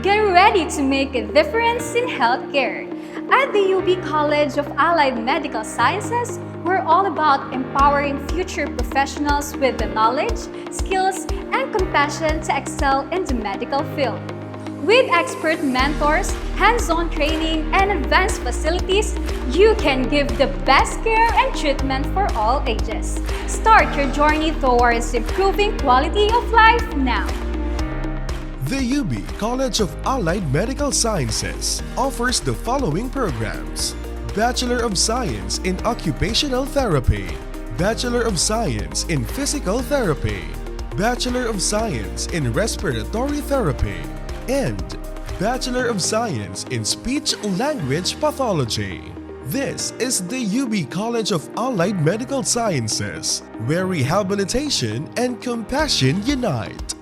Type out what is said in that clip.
Get ready to make a difference in healthcare. At the UB College of Allied Medical Sciences, we're all about empowering future professionals with the knowledge, skills, and compassion to excel in the medical field. With expert mentors, hands-on training, and advanced facilities, you can give the best care and treatment for all ages. Start your journey towards improving quality of life now. The UB College of Allied Medical Sciences offers the following programs: Bachelor of Science in Occupational Therapy, Bachelor of Science in Physical Therapy, Bachelor of Science in Respiratory Therapy, and Bachelor of Science in Speech-Language Pathology. This is the UB College of Allied Medical Sciences, where rehabilitation and compassion unite.